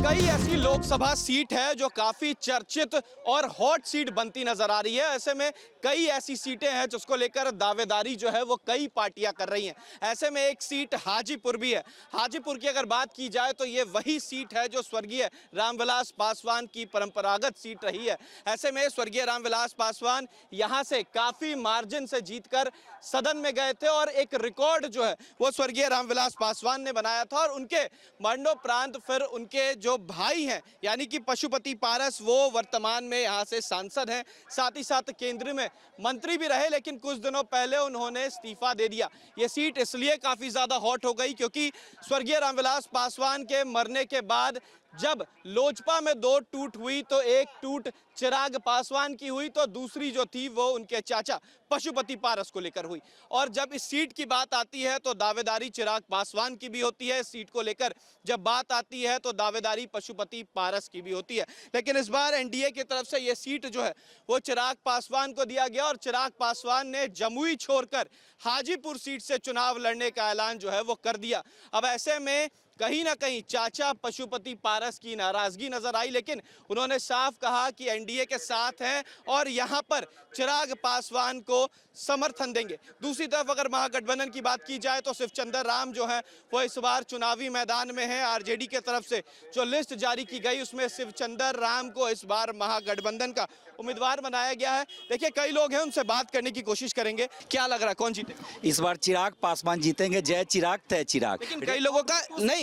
कई ऐसी लोकसभा सीट है जो काफी चर्चित और हॉट सीट बनती नजर आ रही है। ऐसे में कई ऐसी सीटें हैं जिसको लेकर दावेदारी जो है वो कई पार्टियां कर रही हैं। ऐसे में एक सीट हाजीपुर भी है। हाजीपुर की अगर बात की जाए तो ये वही सीट है जो स्वर्गीय रामविलास पासवान की परंपरागत सीट रही है। ऐसे में स्वर्गीय रामविलास पासवान यहां से काफी मार्जिन से जीतकर सदन में गए थे और एक रिकॉर्ड जो है वो स्वर्गीय रामविलास पासवान ने बनाया था और उनके मरणोपरांत फिर उनके जो भाई हैं यानी कि पशुपति पारस वो वर्तमान में यहाँ से सांसद हैं, साथ ही साथ केंद्र में मंत्री भी रहे, लेकिन कुछ दिनों पहले उन्होंने इस्तीफा दे दिया। ये सीट इसलिए काफी ज्यादा हॉट हो गई क्योंकि स्वर्गीय रामविलास पासवान के मरने के बाद जब लोजपा में दो टूट हुई तो एक टूट चिराग पासवान की हुई तो दूसरी जो थी वो उनके चाचा पशुपति पारस को लेकर हुई। और जब इस सीट की बात आती है तो दावेदारी चिराग पासवान की भी होती है, इस सीट को लेकर जब बात आती है तो दावेदारी पशुपति पारस की भी होती है। लेकिन इस बार एनडीए की तरफ से ये सीट जो है वो चिराग पासवान को दिया गया और चिराग पासवान ने जमुई छोड़कर हाजीपुर सीट से चुनाव लड़ने का ऐलान जो है वो कर दिया। अब ऐसे में कहीं ना कहीं चाचा पशुपति पारस की नाराजगी नजर आई, लेकिन उन्होंने साफ कहा कि एनडीए के साथ हैं और यहां पर चिराग पासवान को समर्थन देंगे। दूसरी तरफ अगर महागठबंधन की बात की जाए तो शिवचंद्र राम जो है वो इस बार चुनावी मैदान में है। आरजेडी के तरफ से जो लिस्ट जारी की गई उसमें शिवचंद्र राम को इस बार महागठबंधन का उम्मीदवार बनाया गया है। देखिए कई लोग हैं, उनसे बात करने की कोशिश करेंगे। क्या लग रहा है कौन जीतेगा? इस बार चिराग पासवान जीतेंगे। जय चिराग तय चिराग।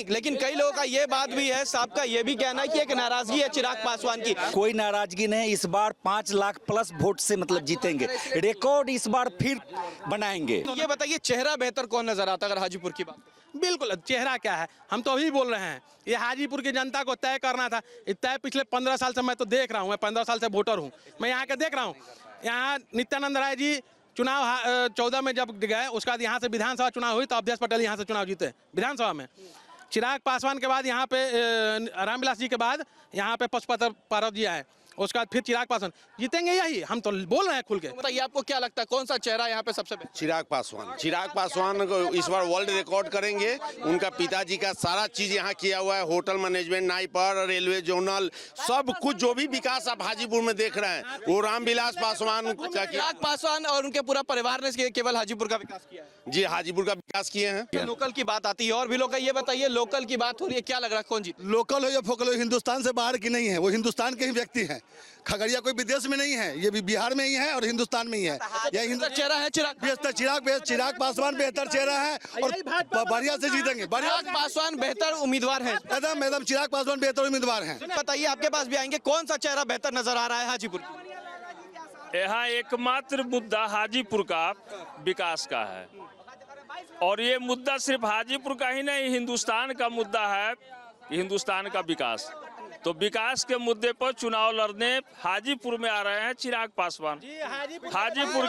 लेकिन कई लोगों का ये बात भी है, साहब का ये भी कहना है कि एक नाराजगी है चिराग पासवान की। कोई नाराजगी नहीं, इस बार 5 लाख प्लस वोट से मतलब जीतेंगे। रिकॉर्ड इस बार फिर बनाएंगे। ये बताइए चेहरा बेहतर कौन नजर आता अगर हाजीपुर की बात? बिल्कुल, चेहरा क्या है हम तो अभी बोल रहे हैं। ये हाजीपुर की जनता को तय करना था। तय पिछले 15 साल से मैं तो देख रहा हूँ, मैं 15 साल से वोटर हूँ, मैं यहाँ के देख रहा हूँ। यहाँ नित्यानंद राय जी चुनाव 14 में जब गए उसके बाद यहाँ से विधानसभा चुनाव हुई तो अवधेश पटेल यहाँ से चुनाव जीते विधानसभा में। चिराग पासवान के बाद यहाँ पे रामविलास जी के बाद यहाँ पे पशुपति पारस जी आए, उसके बाद फिर चिराग पासवान जीतेंगे। यही हम तो बोल रहे हैं खुल के। बताइए आपको क्या लगता है कौन सा चेहरा यहाँ पे सबसे बेहतर? चिराग पासवान को इस बार वर्ल्ड रिकॉर्ड करेंगे। उनका पिताजी का सारा चीज यहाँ किया हुआ है, होटल मैनेजमेंट, नाई पर, रेलवे जोनल, सब कुछ जो भी विकास आप हाजीपुर में देख रहे हैं वो रामविलास पासवान का किया। चिराग पासवान और उनके पूरा परिवार ने केवल हाजीपुर का विकास किया है? जी, हाजीपुर का विकास किए हैं। लोकल की बात आती है और भी लोग, ये बताइए लोकल की बात हो रही है, क्या लग रहा है कौन जीत? लोकल हो या फोकल हो, हिंदुस्तान से बाहर की नहीं है, वो हिंदुस्तान के ही व्यक्ति हैं। खगड़िया कोई विदेश में नहीं है, ये भी बिहार में ही है और हिंदुस्तान में ही है। यह चेहरा है चिराग पासवान बेहतर चेहरा है और बढ़िया से जीतेंगे। चिराग पासवान बेहतर उम्मीदवार है। एकदम चिराग पासवान बेहतर उम्मीदवार है। बताइए आपके पास भी आएंगे, कौन सा चेहरा बेहतर नजर आ रहा है हाजीपुर? यहाँ एकमात्र मुद्दा हाजीपुर का विकास का है और ये मुद्दा सिर्फ हाजीपुर का ही नहीं, हिंदुस्तान का मुद्दा है, हिंदुस्तान का विकास। तो विकास के मुद्दे पर चुनाव लड़ने हाजीपुर में आ रहे हैं चिराग पासवान। हाजीपुर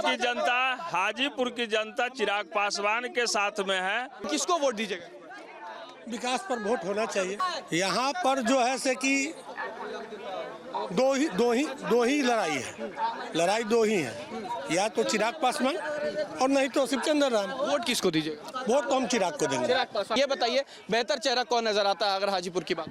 की जनता चिराग पासवान के साथ में है। किसको वोट दीजिएगा? विकास पर वोट होना चाहिए। यहाँ पर जो है से कि दो ही लड़ाई दो ही है, या तो चिराग पासवान और नहीं तो शिवचंद्र राम। वोट किसको दीजिएगा? वोट तो हम चिराग को देंगे। चिराग पासवान। ये बताइए बेहतर चेहरा कौन नजर आता है अगर हाजीपुर की बात?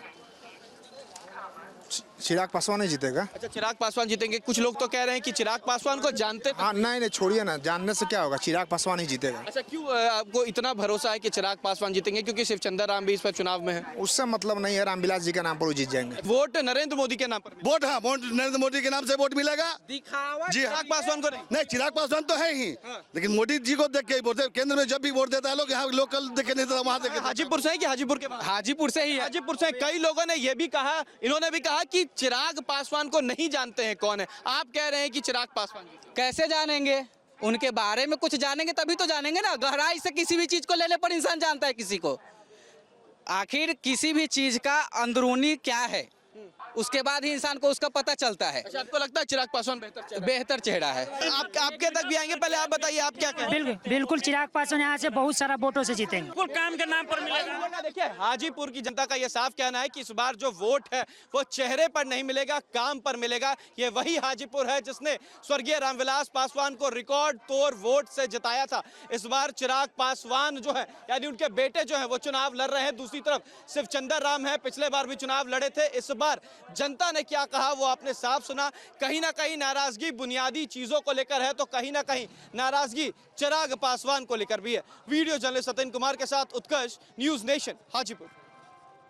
चिराग पासवान ही जीतेगा। अच्छा, चिराग पासवान जीतेंगे। कुछ लोग तो कह रहे हैं कि चिराग पासवान को जानते। हाँ, नहीं छोड़िए ना, जानने से क्या होगा, चिराग पासवान ही जीतेगा। अच्छा, क्यों आपको इतना भरोसा है कि चिराग पासवान जीतेंगे? क्योंकि शिवचंद्र राम भी इस पर चुनाव में है। उससे मतलब नहीं है, रामविलास जी के नाम पर वो जीत जाएंगे। वोट नरेंद्र मोदी के नाम पर? वोट, हाँ, वोट नरेंद्र मोदी के नाम से वोट मिलेगा। जी, चिराग पासवान को नहीं। चिराग पासवान तो है ही, लेकिन मोदी जी को देख के वोट, केंद्र में जब भी वोट देता है लोग, यहाँ लोकल देखे नहीं तो वहाँ देखे। हाजीपुर से है कि हाजीपुर के? हाजीपुर से ही। हाजीपुर से। कई लोगों ने ये भी कहा, इन्होंने भी कहा कि चिराग पासवान को नहीं जानते हैं कौन है। आप कह रहे हैं कि चिराग पासवान। कैसे जानेंगे? उनके बारे में कुछ जानेंगे तभी तो जानेंगे ना। गहराई से किसी भी चीज को लेने पर इंसान जानता है किसी को। आखिर किसी भी चीज का अंदरूनी क्या है उसके बाद ही इंसान को उसका पता चलता है। अच्छा, आपको लगता है चिराग पासवान बेहतर चेहरा है। आपके तक भी आएंगे, पहले आप बताइए आप क्या कहें। बिल्कुल चिराग पासवान यहाँ से बहुत सारा वोटों से जीतेंगे। कुल काम के नाम पर मिलेगा। देखिए, हाजीपुर की जनता का यह साफ कहना है कि इस बार जो वोट है वो चेहरे पर नहीं मिलेगा, काम पर मिलेगा। ये वही हाजीपुर है जिसने स्वर्गीय रामविलास पासवान को रिकॉर्ड तोड़ वोट से जिताया था। इस बार चिराग पासवान जो है, यानी उनके बेटे जो है, वो चुनाव लड़ रहे हैं। दूसरी तरफ शिवचंद्र राम है, पिछले बार भी चुनाव लड़े थे। इस बार जनता ने क्या कहा वो आपने साफ सुना। कहीं ना कहीं नाराजगी बुनियादी चीजों को लेकर है, तो कहीं ना कहीं नाराजगी चिराग पासवान को लेकर भी है। वीडियो जर्नलिस्ट सत्यन कुमार के साथ उत्कर्ष, न्यूज नेशन, हाजीपुर।